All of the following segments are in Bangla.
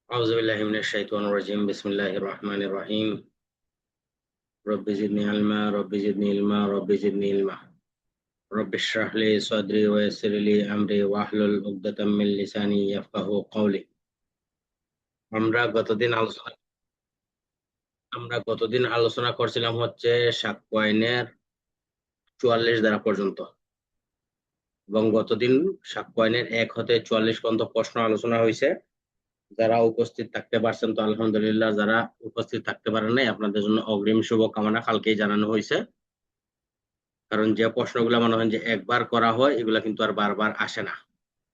أعوذ بالله من الشيطان الرجيم بسم الله الرحمن الرحيم رب زدني علما رب زدني علما رب زدني علما رب اشرح لي صدري ويسر لي أمري واحلل عقدة من لساني يفقهوا قولي আমরা গতদিন আলোচনা করছিলাম হচ্ছে সাক্ষ্য আইনের 44 ধারা পর্যন্ত এবং গতদিন সাক্ষ্য আইনের 1 হতে 44 পর্যন্ত প্রশ্ন আলোচনা হয়েছে। যারা উপস্থিত থাকতে পারছেন তো আলহামদুলিল্লাহ, যারা উপস্থিত থাকতে পারেন নাই আপনাদের জন্য অগ্রিম শুভকামনা। কালকেই জানানো হয়েছে, কারণ যে প্রশ্নগুলো মনে হয় যে একবার করা হয় এগুলা কিন্তু আর বারবার আসে না,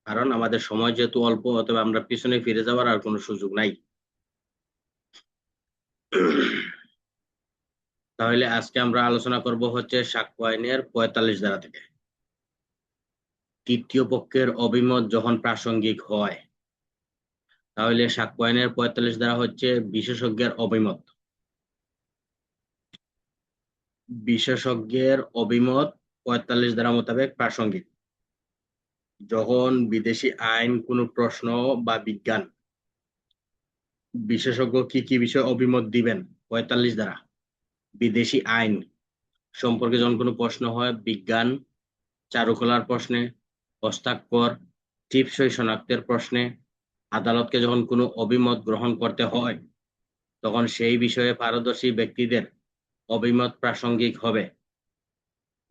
কারণ আমাদের সময় যেহেতু অল্প, অথবা আমরা পিছনে ফিরে যাওয়ার আর কোনো সুযোগ নাই। তাহলে আজকে আমরা আলোচনা করব হচ্ছে সাক্ষ্য আইনের 45 ধারা থেকে। তৃতীয় পক্ষের অভিমত যখন প্রাসঙ্গিক হয়, তাহলে সাক্ষ্য আইনের 45 ধারা হচ্ছে বিশেষজ্ঞের অভিমত। বিশেষজ্ঞের অভিমত 45 ধারা মোতাবেক প্রাসঙ্গিক যখন বিদেশি আইন, কোনো প্রশ্ন বা বিজ্ঞান, বিশেষজ্ঞ কি কি বিষয়ে অভিমত দিবেন। 45 ধারা বিদেশি আইন সম্পর্কে যখন কোনো প্রশ্ন হয়, বিজ্ঞান, চারুকলার প্রশ্নে, হস্তাক্ষর, টিপসই শনাক্তের প্রশ্নে আদালতকে যখন কোনো অভিমত গ্রহণ করতে হয়, তখন সেই বিষয়ে পারদর্শী ব্যক্তিদের অভিমত প্রাসঙ্গিক হবে।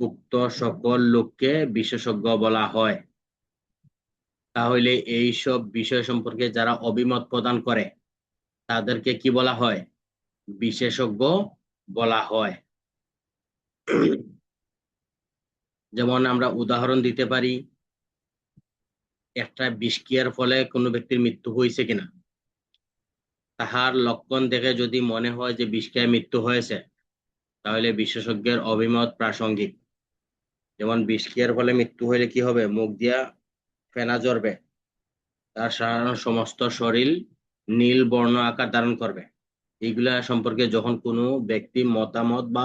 উক্ত সকল লোককে বিশেষজ্ঞ বলা হয়। তাহলে এই সব বিষয় সম্পর্কে যারা অভিমত প্রদান করে তাদেরকে কি বলা হয়? বিশেষজ্ঞ বলা হয়। যেমন আমরা উদাহরণ দিতে পারি, একটা বিষক্রিয়ার ফলে কোনো ব্যক্তির মৃত্যু হয়েছে কিনা, তাহার লক্ষণ দেখে যদি মনে হয় যে বিষক্রিয়ায় মৃত্যু হয়েছে, তাহলে বিশেষজ্ঞের অভিমত প্রাসঙ্গিক। যেমন বিষক্রিয়ার ফলে মৃত্যু হলে কি হবে? মুখ দিয়া ফেনা ঝরবে, তার সমস্ত শরীর নীল বর্ণ আকার ধারণ করবে। এইগুলা সম্পর্কে যখন কোনো ব্যক্তি মতামত বা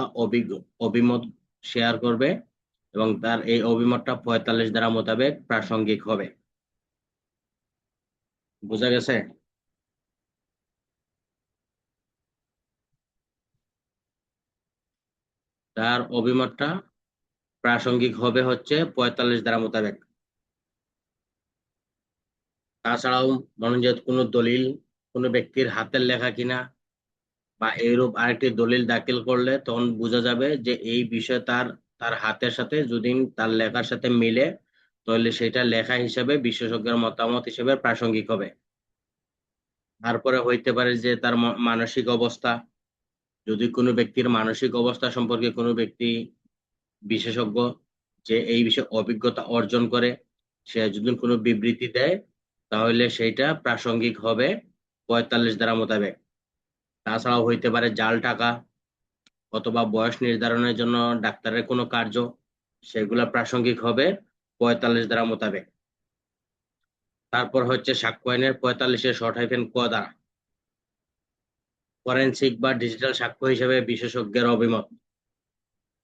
অভিমত শেয়ার করবে, এবং তার এই অভিমতটা 45 ধারা মোতাবেক প্রাসঙ্গিক হবে। বোঝা গেছে? তার অভিমতটা প্রাসঙ্গিক হবে হচ্ছে 45 ধারা মোতাবেক। তাছাড়াও মনে যে কোনো দলিল কোনো ব্যক্তির হাতের লেখা কিনা বা এইরূপ আরেকটি দলিল দাখিল করলে তখন বোঝা যাবে যে এই বিষয় তার তার হাতের সাথে যদি তার লেখার সাথে মিলে, তাহলে সেটা লেখা হিসেবে বিশেষজ্ঞের মতামত হিসেবে প্রাসঙ্গিক হবে। তারপরে হইতে পারে যে তার মানসিক অবস্থা, যদি কোনো ব্যক্তির মানসিক অবস্থা সম্পর্কে কোনো ব্যক্তি বিশেষজ্ঞ যে এই বিষয়ে অভিজ্ঞতা অর্জন করে, সে যদি কোনো বিবৃতি দেয়, তাহলে সেইটা প্রাসঙ্গিক হবে 45 ধারা মোতাবেক। তাছাড়াও হইতে পারে জাল টাকা অথবা বয়স নির্ধারণের জন্য ডাক্তারের কোনো কার্য, সেগুলা প্রাসঙ্গিক হবে 45 ধারা মোতাবেক। তারপর হচ্ছে সাক্ষ্য আইনের 45-এর ক ধারা, ফরেনসিক বা ডিজিটাল সাক্ষ্য হিসেবে বিশেষজ্ঞের অভিমত।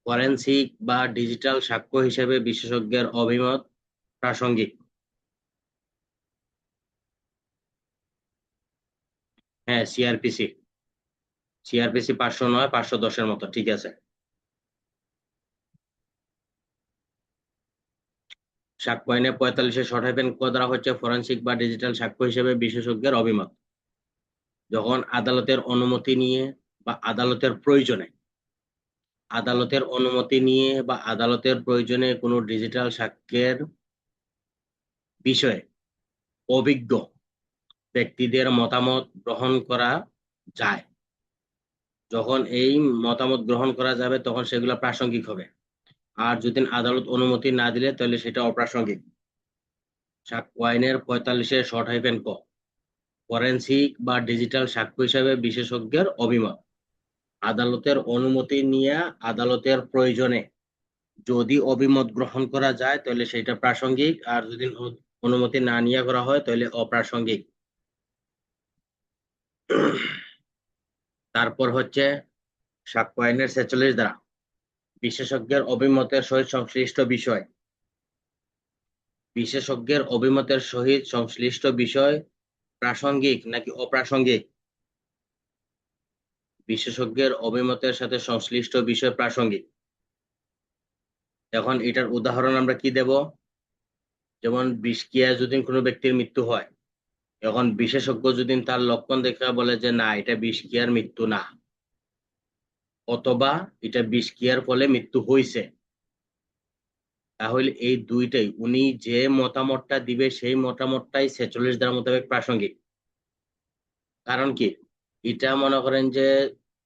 ফরেনসিক বা ডিজিটাল সাক্ষ্য হিসেবে বিশেষজ্ঞের অভিমত প্রাসঙ্গিক। হ্যাঁ, সিআরপিসি 509 510-এর মতো, ঠিক আছে। সাক্ষ্য আইনে 45-এর ক ধারা হচ্ছে ফরেনসিক বা ডিজিটাল সাক্ষ্য হিসেবে বিশেষজ্ঞের অভিমত যখন আদালতের অনুমতি নিয়ে বা আদালতের প্রয়োজনে কোনো ডিজিটাল সাক্ষ্যের বিষয়ে অভিজ্ঞ ব্যক্তিদের মতামত গ্রহণ করা যায়। যখন এই মতামত গ্রহণ করা যাবে তখন সেগুলো প্রাসঙ্গিক হবে। আর যদি আদালত অনুমতি না দিলে তাহলে সেটা অপ্রাসঙ্গিক। সাক্ষ্য আইনের 45-এর ক, ফরেনসিক বা ডিজিটাল সাক্ষ্য হিসেবে বিশেষজ্ঞের অভিমত আদালতের অনুমতি নিয়ে আদালতের প্রয়োজনে যদি অভিমত গ্রহণ করা যায় তাহলে সেটা প্রাসঙ্গিক, আর যদি অনুমতি না নিয়ে করা হয় তাহলে অপ্রাসঙ্গিক। তারপর হচ্ছে সাক্ষ্য আইনের 46 ধারা, বিশেষজ্ঞের অভিমতের সহিত সংশ্লিষ্ট বিষয়। বিশেষজ্ঞের অভিমতের সহিত সংশ্লিষ্ট বিষয় প্রাসঙ্গিক নাকি অপ্রাসঙ্গিক? বিশেষজ্ঞের অভিমতের সাথে সংশ্লিষ্ট বিষয় প্রাসঙ্গিক। এখন এটার উদাহরণ আমরা কি দেব? যেমন বিষক্রিয়ায় যদি কোনো ব্যক্তির মৃত্যু হয়, এখন বিশেষজ্ঞ যদি তার লক্ষণ দেখে বলে যে না এটা বিষক্রিয়ার মৃত্যু না, অথবা এটা বিষক্রিয়ার ফলে মৃত্যু হয়েছে, তাহলে এই দুইটাই উনি যে মতামতটা দিবে সেই মতামতটাই 46 ধারা মোতাবেক প্রাসঙ্গিক। কারণ কি, এটা মনে করেন যে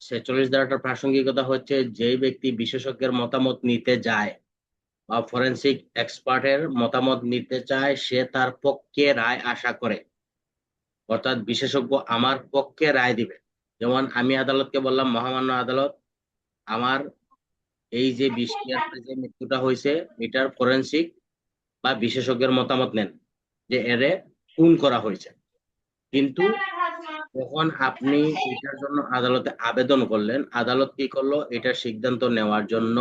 46 ধারাটার প্রাসঙ্গিকতা হচ্ছে যে ব্যক্তি বিশেষজ্ঞের মতামত নিতে যায় বা ফরেনসিক এক্সপার্টের মতামত নিতে চায়, সে তার পক্ষে রায় আশা করে, অর্থাৎ বিশেষজ্ঞ আমার পক্ষে রায় দিবে। যেমন আমি আদালতকে বললাম, মহামান্য আদালত, আমার এই যে বিষক্রিয়ার ফলে যে মৃত্যুটা হয়েছে এটার ফরেনসিক বা বিশেষজ্ঞের মতামত নেন যে এরে খুন করা হয়েছে। কিন্তু যখন আপনি এটার জন্য আদালতে আবেদন করলেন, আদালত কি করলো, এটার সিদ্ধান্ত নেওয়ার জন্য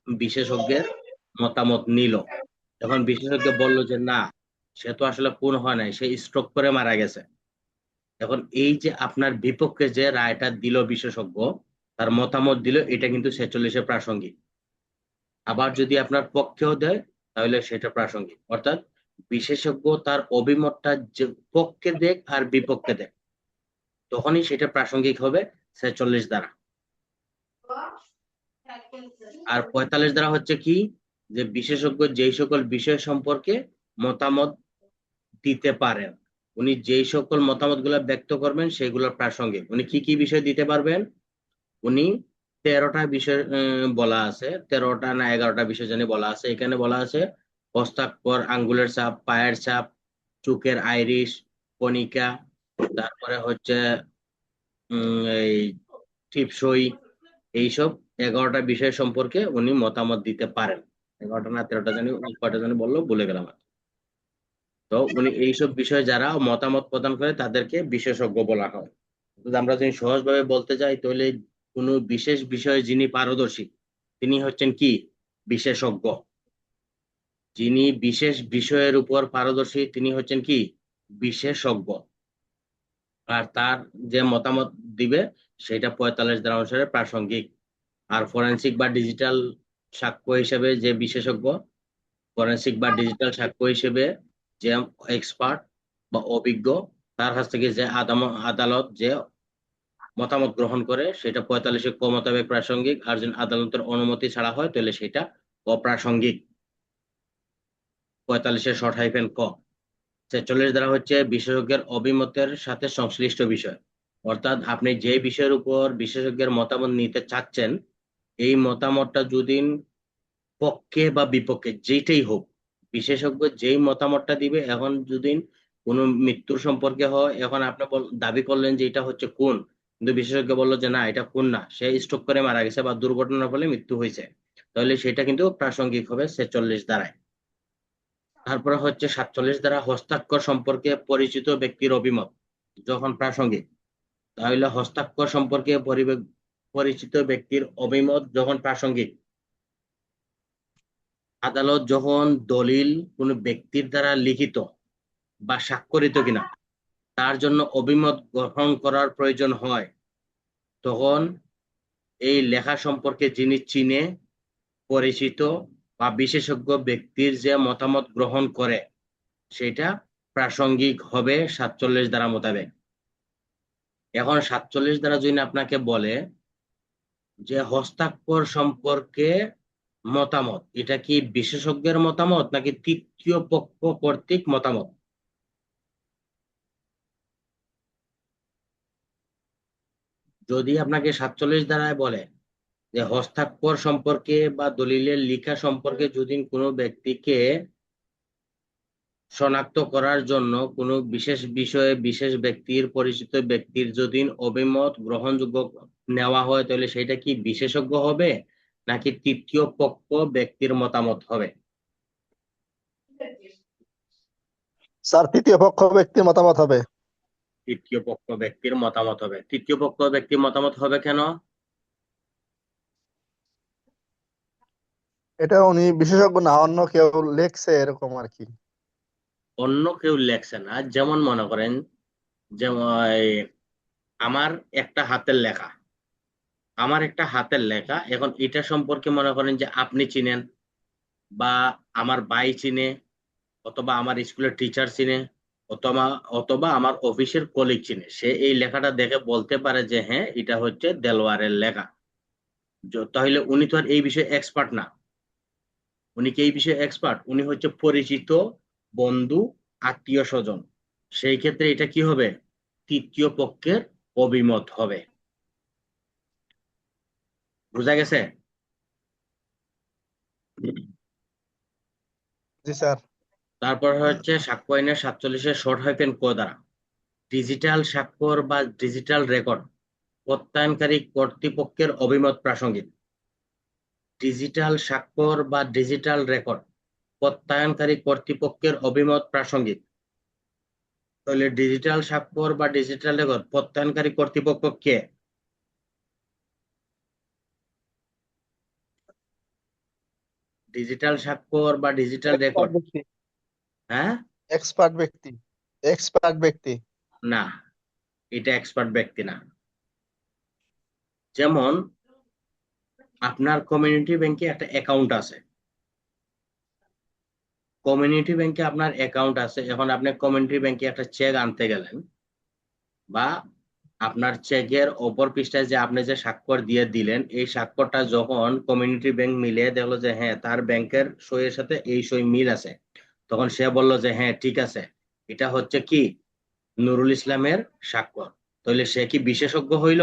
বিশেষজ্ঞের মতামত নিল। যখন বিশেষজ্ঞ বলল যে না, সে তো আসলে খুন হয় নাই, সে স্ট্রোক করে মারা গেছে, এখন এই যে আপনার বিপক্ষে যে রায়টা দিল বিশেষজ্ঞ, তার মতামত দিল, এটা কিন্তু 46-এ প্রাসঙ্গিক। আবার যদি আপনার পক্ষেও দেয় তাহলে সেটা প্রাসঙ্গিক। অর্থাৎ বিশেষজ্ঞ তার অভিমতটা যে পক্ষে দেখ আর বিপক্ষে দেখ, তখনই সেটা প্রাসঙ্গিক হবে 46 দ্বারা। আর 45 দ্বারা হচ্ছে কি, যে বিশেষজ্ঞ যেই সকল বিষয় সম্পর্কে মতামত দিতে পারেন, উনি যেই সকল মতামত গুলা ব্যক্ত করবেন সেগুলো প্রাসঙ্গিক। উনি কি কি বিষয় দিতে পারবেন? উনি 13টা বিষয় বলা আছে, 13টা না 11টা বিষয় জানি বলা আছে। এখানে বলা আছে হস্তাক্ষর, আঙ্গুলের ছাপ, পায়ের ছাপ, চোখের আইরিশ, কণিকা, তারপরে হচ্ছে এই টিপসই, এইসব 11টা বিষয় সম্পর্কে উনি মতামত দিতে পারেন। 11টা না 13টা জানি, কয়টা জানি বললো ভুলে গেলাম আর। তো উনি এইসব বিষয়ে যারা মতামত প্রদান করে তাদেরকে বিশেষজ্ঞ বলা হয়। যদি আমরা যদি সহজভাবে বলতে যাই তাহলে কোনো বিশেষ বিষয়ে যিনি পারদর্শী তিনি হচ্ছেন কি, বিশেষজ্ঞ। যিনি বিশেষ বিষয়ের উপর পারদর্শী তিনি হচ্ছেন কি, বিশেষজ্ঞ। আর তার যে মতামত দিবে সেটা 45 ধারা অনুসারে প্রাসঙ্গিক। আর ফরেনসিক বা ডিজিটাল সাক্ষ্য হিসেবে যে বিশেষজ্ঞ, ফরেনসিক বা ডিজিটাল সাক্ষ্য হিসেবে যে এক্সপার্ট বা অভিজ্ঞ, তার কাছ থেকে যে আদালত যে মতামত গ্রহণ করে সেটা 45-এ ক মোতাবেক প্রাসঙ্গিক। আর যদি আদালতের অনুমতি ছাড়া হয় তাহলে সেটা অপ্রাসঙ্গিক। 45-এ শর্ট হাইফেন ক। 46 দ্বারা হচ্ছে বিশেষজ্ঞের অভিমতের সাথে সংশ্লিষ্ট বিষয়। অর্থাৎ আপনি যে বিষয়ের উপর বিশেষজ্ঞের মতামত নিতে চাচ্ছেন, এই মতামতটা যদি পক্ষে বা বিপক্ষে যেটাই হোক, বিশেষজ্ঞ যেই মতামতটা দিবে, এখন যদি কোনো মৃত্যুর সম্পর্কে হয়, এখন আপনি দাবি করলেন যে এটা হচ্ছে খুন, কিন্তু বিশেষজ্ঞ বললো যে না এটা খুন না, সে স্ট্রোক করে মারা গেছে বা দুর্ঘটনার ফলে মৃত্যু হয়েছে, তাহলে সেটা কিন্তু প্রাসঙ্গিক হবে 46 দ্বারায়। তারপরে হচ্ছে 47 দ্বারা হস্তাক্ষর সম্পর্কে পরিচিত ব্যক্তির অভিমত যখন প্রাসঙ্গিক, তাহলে হস্তাক্ষর সম্পর্কে পরিচিত ব্যক্তির অভিমত যখন প্রাসঙ্গিক, আদালত যখন দলিল কোনো ব্যক্তির দ্বারা লিখিত বা স্বাক্ষরিত কিনা তার জন্য অভিমত গ্রহণ করার প্রয়োজন হয়, তখন এই লেখা সম্পর্কে যিনি চিনে, পরিচিত বা বিশেষজ্ঞ ব্যক্তির যে মতামত গ্রহণ করে সেটা প্রাসঙ্গিক হবে 47 ধারা মোতাবেক। এখন 47 ধারা যদি আপনাকে বলে যে হস্তাক্ষর সম্পর্কে মতামত, এটা কি বিশেষজ্ঞের মতামত নাকি তৃতীয় পক্ষ কর্তৃক মতামত? যদি আপনাকে 47 ধারায় বলে যে হস্তাক্ষর সম্পর্কে বা দলিলের লেখা সম্পর্কে যদি কোনো ব্যক্তিকে শনাক্ত করার জন্য কোনো বিশেষ বিষয়ে বিশেষ ব্যক্তির, পরিচিত ব্যক্তির যদি অভিমত গ্রহণযোগ্য নেওয়া হয়, তাহলে সেটা কি বিশেষজ্ঞ হবে নাকি তৃতীয় পক্ষ ব্যক্তির মতামত হবে? স্যার তৃতীয় পক্ষ ব্যক্তির মতামত হবে। তৃতীয় পক্ষ ব্যক্তির মতামত হবে। তৃতীয় পক্ষ ব্যক্তির মতামত হবে কেন? এটা উনি বিশেষজ্ঞ না, অন্য কেউ লেখছে এরকম আর কি। অন্য কেউ লেখছে না। যেমন মনে করেন, যেমন আমার একটা হাতের লেখা, আমার একটা হাতের লেখা, এখন এটা সম্পর্কে মনে করেন যে আপনি চিনেন, বা আমার ভাই চিনে, অথবা আমার স্কুলের টিচার চিনে, অথবা অথবা আমার অফিসের কলিগ চিনে, সে এই লেখাটা দেখে বলতে পারে যে হ্যাঁ এটা হচ্ছে দেলোয়ারের লেখা। তাহলে উনি তো আর এই বিষয়ে এক্সপার্ট না। উনি কি এই বিষয়ে এক্সপার্ট? উনি হচ্ছে পরিচিত, বন্ধু, আত্মীয় স্বজন। সেই ক্ষেত্রে এটা কি হবে? তৃতীয় পক্ষের অভিমত হবে। বুঝা গেছে? জি স্যার। তারপর হচ্ছে সাক্ষ্য আইনের 47-এর শর্ট হাইফেন ক দ্বারা ডিজিটাল স্বাক্ষর বা ডিজিটাল রেকর্ড প্রত্যয়নকারী কর্তৃপক্ষের অভিমত প্রাসঙ্গিক। ডিজিটাল স্বাক্ষর বা ডিজিটাল রেকর্ড প্রত্যয়নকারী কর্তৃপক্ষের অভিমত প্রাসঙ্গিক। তাহলে ডিজিটাল স্বাক্ষর বা ডিজিটাল রেকর্ড প্রত্যয়নকারী কর্তৃপক্ষ কে? ডিজিটাল স্বাক্ষর বা ডিজিটাল এক্সপার্ট রেকর্ড। ব্যক্তি। হ্যাঁ, এক্সপার্ট ব্যক্তি। এক্সপার্ট ব্যক্তি। না, এটা এক্সপার্ট ব্যক্তি না। যেমন আপনার কমিউনিটি ব্যাংকে একটা অ্যাকাউন্ট আছে, কমিউনিটি ব্যাংকে আপনার অ্যাকাউন্ট আছে, এখন আপনি কমিউনিটি ব্যাংকে একটা চেক আনতে গেলেন, বা আপনার চেকের অপর পৃষ্ঠায় যে আপনি যে স্বাক্ষর দিয়ে দিলেন, এই স্বাক্ষরটা যখন কমিউনিটি ব্যাংক মিলিয়ে দেখলো যে হ্যাঁ তার ব্যাংকের সইয়ের সাথে এই সই মিল আছে, তখন সে বলল যে হ্যাঁ ঠিক আছে, এটা হচ্ছে কি নুরুল ইসলামের স্বাক্ষর। তাহলে সে কি বিশেষজ্ঞ হইল?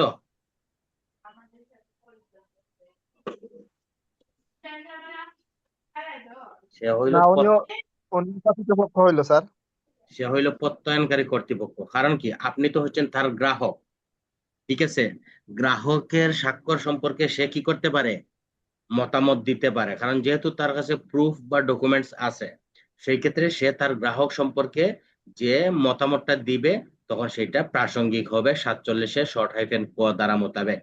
সে হইল না, উনি কর্তৃপক্ষ হইলো স্যার। সে হইল প্রত্যয়নকারী কর্তৃপক্ষ। কারণ কি, আপনি তো হচ্ছেন তার গ্রাহক। ঠিক আছে, গ্রাহকের স্বাক্ষর সম্পর্কে সে কি করতে পারে? মতামত দিতে পারে, কারণ যেহেতু তার কাছে প্রুফ বা ডকুমেন্টস আছে। সেই ক্ষেত্রে সে তার গ্রাহক সম্পর্কে যে মতামতটা দিবে, তখন সেটা প্রাসঙ্গিক হবে 47-এর শর্ট হাইফেন ক দ্বারা মোতাবেক।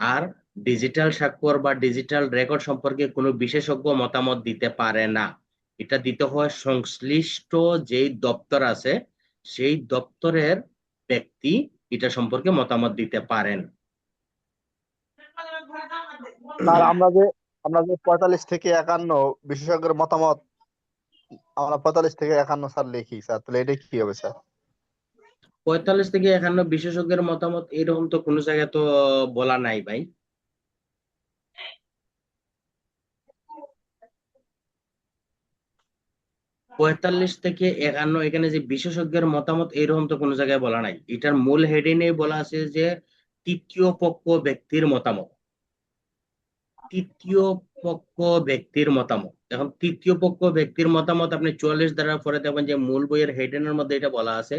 আর ডিজিটাল স্বাক্ষর বা ডিজিটাল রেকর্ড সম্পর্কে কোনো বিশেষজ্ঞ মতামত দিতে পারে না। এটা দিতে হয় সংশ্লিষ্ট যেই দপ্তর আছে, সেই দপ্তরের ব্যক্তি এটা সম্পর্কে মতামত দিতে পারেন। স্যার, আমরা যে 45 থেকে 51 বিশেষজ্ঞের মতামত, আমরা 45 থেকে 51 স্যার লিখি স্যার, তাহলে এটা কি হবে স্যার? 45 থেকে 51 বিশেষজ্ঞের মতামত এরকম তো কোনো জায়গায় তো বলা নাই ভাই। 45 থেকে 51 এখানে যে বিশেষজ্ঞের মতামত এরকম তো কোনো জায়গায় বলা নাই। এটার মূল হেডিংয়ে বলা আছে যে তৃতীয় পক্ষ ব্যক্তির মতামত। তৃতীয় পক্ষ ব্যক্তির মতামত, এখন তৃতীয় পক্ষ ব্যক্তির মতামত আপনি 44 দ্বারা পরে দেখবেন যে মূল বইয়ের হেডিংয়ের মধ্যে এটা বলা আছে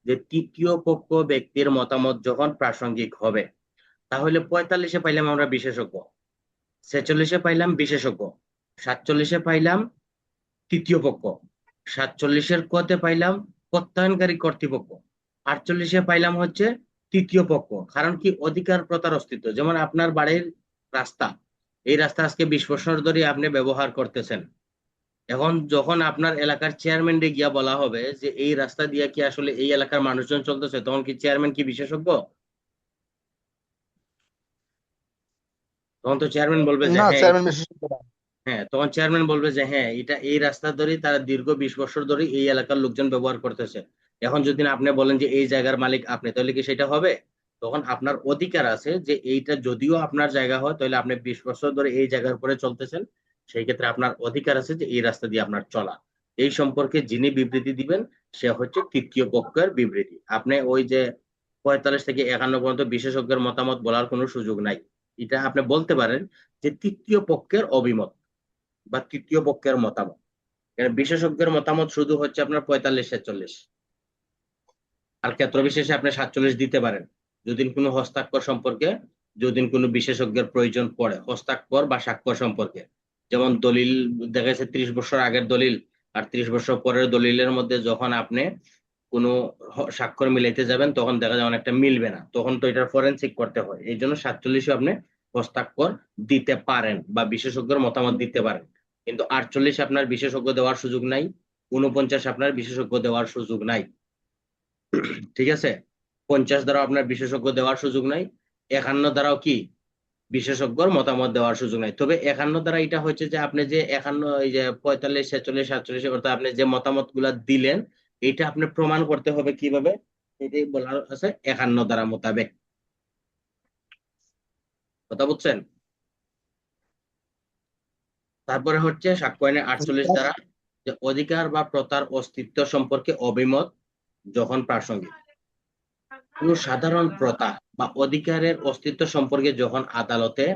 যে তৃতীয় পক্ষ ব্যক্তির মতামত যখন প্রাসঙ্গিক হবে। তাহলে 45-এ পাইলাম আমরা বিশেষজ্ঞ, 46-এ পাইলাম বিশেষজ্ঞ, 47-এ পাইলাম তৃতীয় পক্ষ, 47-এর কতে পাইলাম প্রত্যয়নকারী কর্তৃপক্ষ, 48-এ পাইলাম হচ্ছে তৃতীয় পক্ষ। কারণ কি, অধিকার প্রতার অস্তিত্ব। যেমন আপনার বাড়ির রাস্তা, এই রাস্তা আজকে 20 বছর ধরে আপনি ব্যবহার করতেছেন। এখন যখন আপনার এলাকার চেয়ারম্যানকে গিয়া বলা হবে যে এই রাস্তা দিয়ে কি আসলে এই এলাকার মানুষজন চলতেছে, তখন কি চেয়ারম্যান কি বিশেষজ্ঞ? তখন তো চেয়ারম্যান বলবে যে না, হ্যাঁ। চেয়ারম্যান বিশেষজ্ঞ না। হ্যাঁ, তখন চেয়ারম্যান বলবে যে হ্যাঁ এটা এই রাস্তা ধরে তারা দীর্ঘ 20 বছর ধরে এই এলাকার লোকজন ব্যবহার করতেছে। এখন যদি না আপনি বলেন যে এই জায়গার মালিক আপনি, তাহলে কি সেটা হবে? তখন আপনার অধিকার আছে যে এইটা যদিও আপনার জায়গা হয়, তাহলে আপনি 20 বছর ধরে এই জায়গার উপরে চলতেছেন, সেই ক্ষেত্রে আপনার অধিকার আছে যে এই রাস্তা দিয়ে আপনার চলা। এই সম্পর্কে যিনি বিবৃতি দিবেন, সে হচ্ছে তৃতীয় পক্ষের বিবৃতি। আপনি ওই যে 45 থেকে 51 পর্যন্ত বিশেষজ্ঞের মতামত বলার কোনো সুযোগ নাই। এটা আপনি বলতে পারেন যে তৃতীয় পক্ষের অভিমত বা তৃতীয় পক্ষের মতামত। এখানে বিশেষজ্ঞের মতামত শুধু হচ্ছে আপনার 45-46। আর ক্ষেত্র বিশেষে আপনি 47 দিতে পারেন যদি কোনো হস্তাক্ষর সম্পর্কে, যদি কোনো বিশেষজ্ঞের প্রয়োজন পড়ে হস্তাক্ষর বা স্বাক্ষর সম্পর্কে। যেমন দলিল, দেখা যাচ্ছে 30 বছর আগের দলিল আর 30 বছর পরের দলিলের মধ্যে যখন আপনি কোনো স্বাক্ষর মিলাইতে যাবেন, তখন দেখা যায় অনেকটা মিলবে না, তখন তো এটা ফরেনসিক করতে হয়। এই জন্য 47-এ আপনি হস্তাক্ষর দিতে পারেন বা বিশেষজ্ঞের মতামত দিতে পারেন। কিন্তু 48 আপনার বিশেষজ্ঞ দেওয়ার সুযোগ নাই, 49 আপনার বিশেষজ্ঞ দেওয়ার সুযোগ নাই। ঠিক আছে, 50 দ্বারা আপনার বিশেষজ্ঞ দেওয়ার সুযোগ নাই, 51 দ্বারাও কি বিশেষজ্ঞর মতামত দেওয়ার সুযোগ নাই। তবে 51 দ্বারা এটা হচ্ছে যে আপনি যে 51, এই যে 45, 46, 47, অর্থাৎ আপনি যে মতামত গুলা দিলেন, এটা আপনি প্রমাণ করতে হবে কিভাবে, এটাই বলা আছে 51 দ্বারা মোতাবেক। কথা বুঝছেন? তারপরে হচ্ছে সাক্ষ্য আইনের 48 দ্বারা, যে অধিকার বা প্রথার অস্তিত্ব সম্পর্কে অভিমত যখন প্রাসঙ্গিক। কোন সাধারণ প্রথা বা অধিকারের অস্তিত্ব সম্পর্কে যখন আদালতে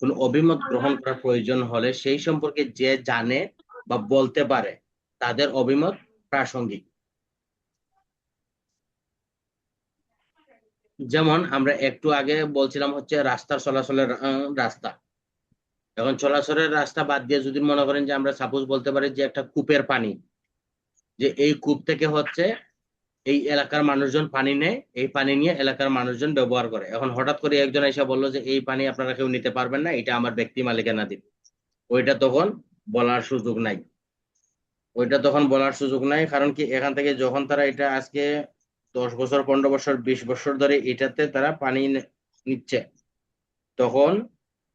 কোন অভিমত গ্রহণ করার প্রয়োজন হলে সেই সম্পর্কে যে জানে বা বলতে পারে তাদের অভিমত প্রাসঙ্গিক। যেমন আমরা একটু আগে বলছিলাম হচ্ছে রাস্তার চলাচলের রাস্তা। এখন চলাচলের রাস্তা বাদ দিয়ে যদি মনে করেন যে আমরা সাপোজ বলতে পারি যে একটা কূপের পানি, যে এই কূপ থেকে হচ্ছে এই এলাকার মানুষজন পানি নেয়, এই পানি নিয়ে এলাকার মানুষজন ব্যবহার করে। এখন হঠাৎ করে একজন এসে বললো যে এই পানি আপনারা কেউ নিতে পারবেন না, এটা আমার ব্যক্তি মালিকানাধীন। ওইটা তখন বলার সুযোগ নাই। ওইটা তখন বলার সুযোগ নাই, কারণ কি এখান থেকে যখন তারা এটা আজকে 10 বছর, 15 বছর, 20 বছর ধরে এটাতে তারা পানি নিচ্ছে, তখন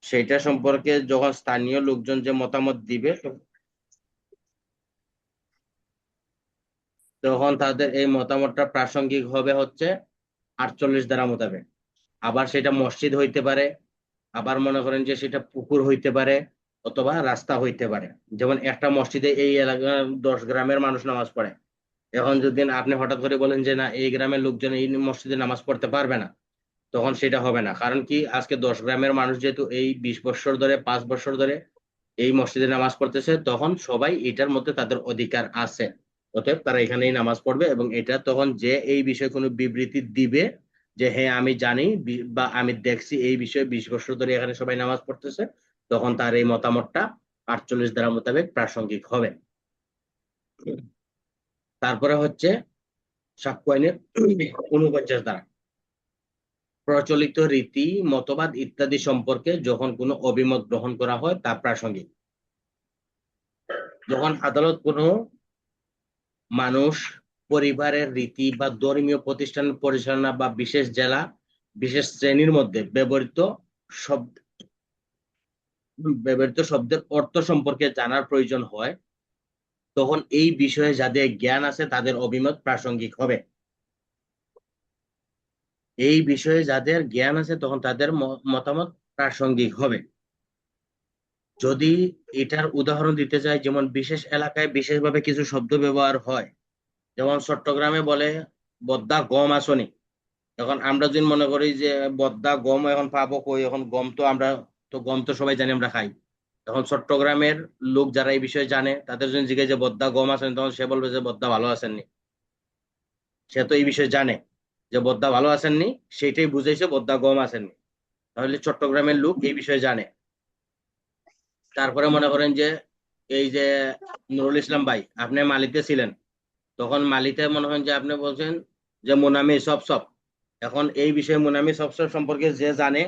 সেটা সম্পর্কে যখন স্থানীয় লোকজন যে মতামত দিবে, তখন তাদের এই মতামতটা প্রাসঙ্গিক হবে হচ্ছে 48 ধারা মোতাবেক। আবার সেটা মসজিদ হইতে পারে, আবার মনে করেন যে সেটা পুকুর হইতে পারে, অথবা রাস্তা হইতে পারে। যেমন একটা মসজিদে এই এলাকার 10 গ্রামের মানুষ নামাজ পড়ে, এখন যদি আপনি হঠাৎ করে বলেন যে না এই গ্রামের লোকজন এই মসজিদে নামাজ পড়তে পারবে না, তখন সেটা হবে না। কারণ কি আজকে 10 গ্রামের মানুষ যেহেতু এই 20 বছর ধরে, 5 বছর ধরে এই মসজিদে নামাজ পড়তেছে, তখন সবাই এটার মধ্যে তাদের অধিকার আছে, অতএব তারা এখানেই নামাজ পড়বে। এবং এটা তখন যে এই বিষয়ে কোনো বিবৃতি দিবে যে হ্যাঁ আমি জানি বা আমি দেখছি এই বিষয়ে 20 বছর ধরে এখানে সবাই নামাজ পড়তেছে, তখন তার এই মতামতটা 48 ধারা মোতাবেক প্রাসঙ্গিক হবে। তারপরে হচ্ছে সাক্ষ্য আইনের 49 ধারা, প্রচলিত রীতি, মতবাদ ইত্যাদি সম্পর্কে যখন কোনো অভিমত গ্রহণ করা হয় তা প্রাসঙ্গিক। যখন আদালত কোনো মানুষ, পরিবারের রীতি বা ধর্মীয় প্রতিষ্ঠান পরিচালনা বা বিশেষ জেলা, বিশেষ শ্রেণীর মধ্যে শব্দ ব্যবহৃত শব্দের অর্থ সম্পর্কে জানার প্রয়োজন হয়, তখন এই বিষয়ে যাদের জ্ঞান আছে তাদের অভিমত প্রাসঙ্গিক হবে। এই বিষয়ে যাদের জ্ঞান আছে তখন তাদের মতামত প্রাসঙ্গিক হবে। যদি এটার উদাহরণ দিতে চাই, যেমন বিশেষ এলাকায় বিশেষভাবে কিছু শব্দ ব্যবহার হয়, যেমন চট্টগ্রামে বলে বদ্দা গম আসনি। এখন আমরা যদি মনে করি যে বদ্দা গম এখন পাবো কই, এখন গম তো আমরা, তো গম তো সবাই জানি আমরা খাই। এখন চট্টগ্রামের লোক যারা এই বিষয়ে জানে তাদের জন্য জিজ্ঞেস যে বদ্দা গম আছেন, তখন সে বলবে যে বদ্দা ভালো আছেননি। সে তো এই বিষয়ে জানে যে বদ্দা ভালো আছেননি, সেটাই বুঝাইছে বদ্দা গম আসেননি। তাহলে চট্টগ্রামের লোক এই বিষয়ে জানে। তারপরে মনে করেন যে এই যে নুরুল ইসলাম ভাই, আপনি মালিতে ছিলেন, তখন মালিতে মনে হয় যে আপনি বলছেন যে মুনামি সব সব। এখন এই বিষয়ে মুনামি সব সব সম্পর্কে যে জানে,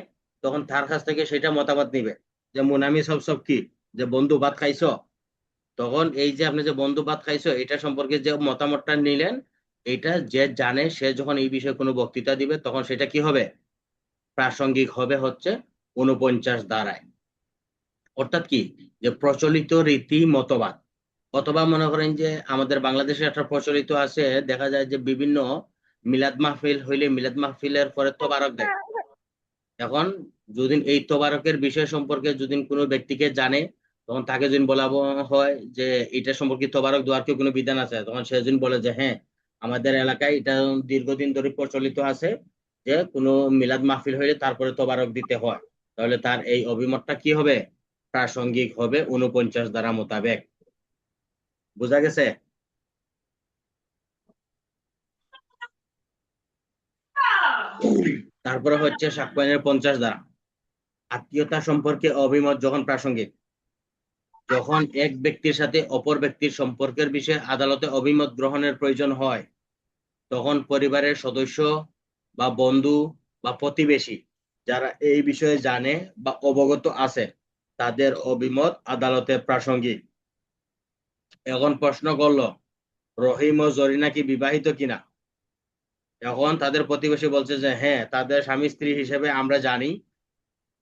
তখন তার কাছ থেকে সেটা মতামত নিবে যে মুনামি সব সব কি, যে বন্ধু ভাত খাইছো। তখন এই যে আপনি যে বন্ধু ভাত খাইছো এটা সম্পর্কে যে মতামতটা নিলেন, এটা যে জানে সে যখন এই বিষয়ে কোনো বক্তৃতা দিবে, তখন সেটা কি হবে, প্রাসঙ্গিক হবে হচ্ছে 49 ধারায়। অর্থাৎ কি, যে প্রচলিত রীতি, মতবাদ, অথবা মনে করেন যে আমাদের বাংলাদেশে একটা প্রচলিত আছে, দেখা যায় যে বিভিন্ন মিলাদ মাহফিল হইলে মিলাদ মাহফিলের পরে তোবারক দেয়। এখন যদি এই তোবারকের বিষয় সম্পর্কে যদি কোনো ব্যক্তিকে জানে, তখন তাকে যদি বলা হয় যে এটা সম্পর্কে তোবারক দেওয়ার কি কোনো বিধান আছে, তখন সে যদি বলে যে হ্যাঁ আমাদের এলাকায় এটা দীর্ঘদিন ধরে প্রচলিত আছে যে কোনো মিলাদ মাহফিল হইলে তারপরে তোবারক দিতে হয়, তাহলে তার এই অভিমতটা কি হবে, প্রাসঙ্গিক হবে 49 ধারা মোতাবেক। বোঝা গেছে? তারপরে হচ্ছে সাক্ষ্য আইনের 50 ধারা, আত্মীয়তা সম্পর্কে অভিমত যখন প্রাসঙ্গিক। যখন এক ব্যক্তির সাথে অপর ব্যক্তির সম্পর্কের বিষয়ে আদালতে অভিমত গ্রহণের প্রয়োজন হয়, তখন পরিবারের সদস্য বা বন্ধু বা প্রতিবেশী যারা এই বিষয়ে জানে বা অবগত আছে তাদের অভিমত আদালতে প্রাসঙ্গিক। এখন প্রশ্ন করলো রহিম ও জরিনা কি বিবাহিত কিনা। এখন তাদের প্রতিবেশী বলছে যে হ্যাঁ, তাদের স্বামী স্ত্রী হিসেবে আমরা জানি।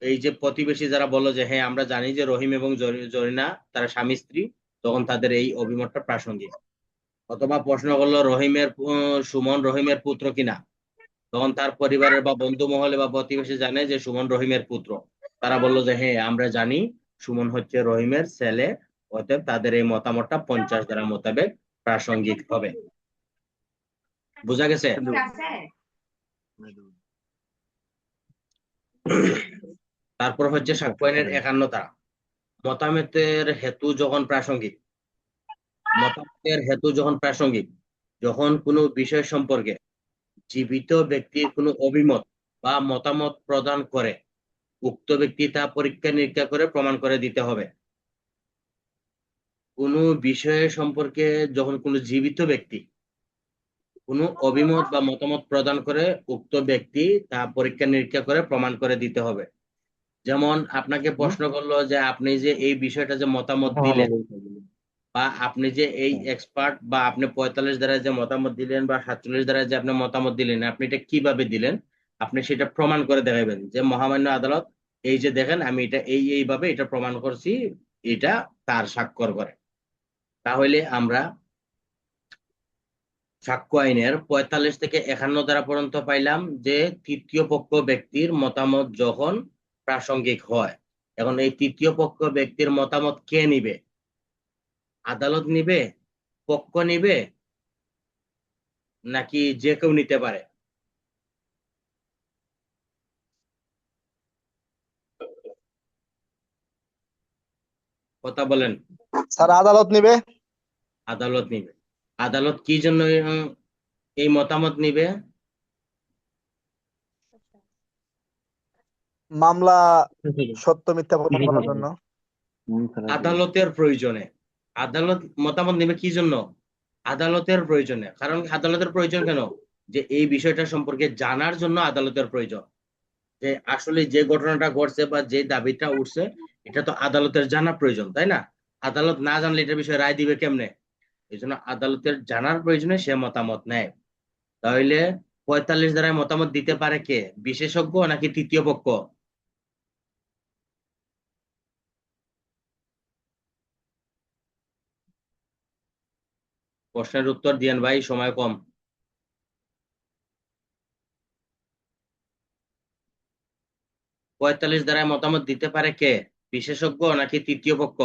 এই যে প্রতিবেশী যারা বললো যে হ্যাঁ আমরা জানি যে রহিম এবং জরিনা তারা স্বামী স্ত্রী, তখন তাদের এই অভিমতটা প্রাসঙ্গিক। অথবা প্রশ্ন করলো সুমন রহিমের পুত্র কিনা, তখন তার পরিবারের বা বন্ধু মহলে বা প্রতিবেশী জানে যে সুমন রহিমের পুত্র। তারা বললো যে হ্যাঁ আমরা জানি সুমন হচ্ছে রহিমের ছেলে। অতএব তাদের এই মতামতটা 50 ধারা মোতাবেক প্রাসঙ্গিক হবে। বুঝা গেছে? তারপর হচ্ছে সাক্ষ্য আইনের 51 ধারা। মতামতের হেতু যখন প্রাসঙ্গিক। মতামতের হেতু যখন প্রাসঙ্গিক, যখন কোনো বিষয় সম্পর্কে জীবিত ব্যক্তির কোনো অভিমত বা মতামত প্রদান করে, উক্ত ব্যক্তি তা পরীক্ষা নিরীক্ষা করে প্রমাণ করে দিতে হবে। কোনো বিষয় সম্পর্কে যখন কোনো জীবিত ব্যক্তি কোনো অভিমত বা মতামত প্রদান করে, উক্ত ব্যক্তি তা পরীক্ষা নিরীক্ষা করে প্রমাণ করে দিতে হবে। যেমন আপনাকে প্রশ্ন করলো যে আপনি যে এই বিষয়টা যে মতামত দিলেন, বা আপনি যে এই এক্সপার্ট, বা আপনি 45 দ্বারা যে মতামত দিলেন বা 47 দ্বারা যে আপনি মতামত দিলেন, আপনি এটা কিভাবে দিলেন, আপনি সেটা প্রমাণ করে দেখাবেন যে মহামান্য আদালত, এই যে দেখেন আমি এটা এইভাবে এটা প্রমাণ করছি, এটা তার স্বাক্ষর করে। তাহলে আমরা সাক্ষ্য আইনের 45 থেকে 51 ধারা পর্যন্ত পাইলাম যে তৃতীয় পক্ষ ব্যক্তির মতামত যখন প্রাসঙ্গিক হয়। এখন এই তৃতীয় পক্ষ ব্যক্তির মতামত কে নিবে? আদালত নিবে, পক্ষ নিবে, নাকি যে কেউ নিতে পারে? কথা বলেন। স্যার আদালত নিবে। আদালত নিবে। আদালত কি জন্য এই মতামত নিবে? মামলা সত্য মিথ্যা প্রমাণ করার জন্য। আদালতের প্রয়োজনে। আদালত মতামত নেবে কি জন্য? আদালতের প্রয়োজনে। কারণ আদালতের প্রয়োজন কেন? যে এই বিষয়টা সম্পর্কে জানার জন্য আদালতের প্রয়োজন। যে আসলে যে ঘটনাটা ঘটছে বা যে দাবিটা উঠছে, এটা তো আদালতের জানা প্রয়োজন, তাই না? আদালত না জানলে এটার বিষয়ে রায় দিবে কেমনে? এই জন্য আদালতের জানার প্রয়োজনে সে মতামত নেয়। তাহলে 45 ধারায় মতামত দিতে পারে কে? বিশেষজ্ঞ নাকি তৃতীয় পক্ষ? প্রশ্নের উত্তর দিয়েন ভাই, সময় কম। 45 ধারায় মতামত দিতে পারে কে? বিশেষজ্ঞ নাকি তৃতীয় পক্ষ?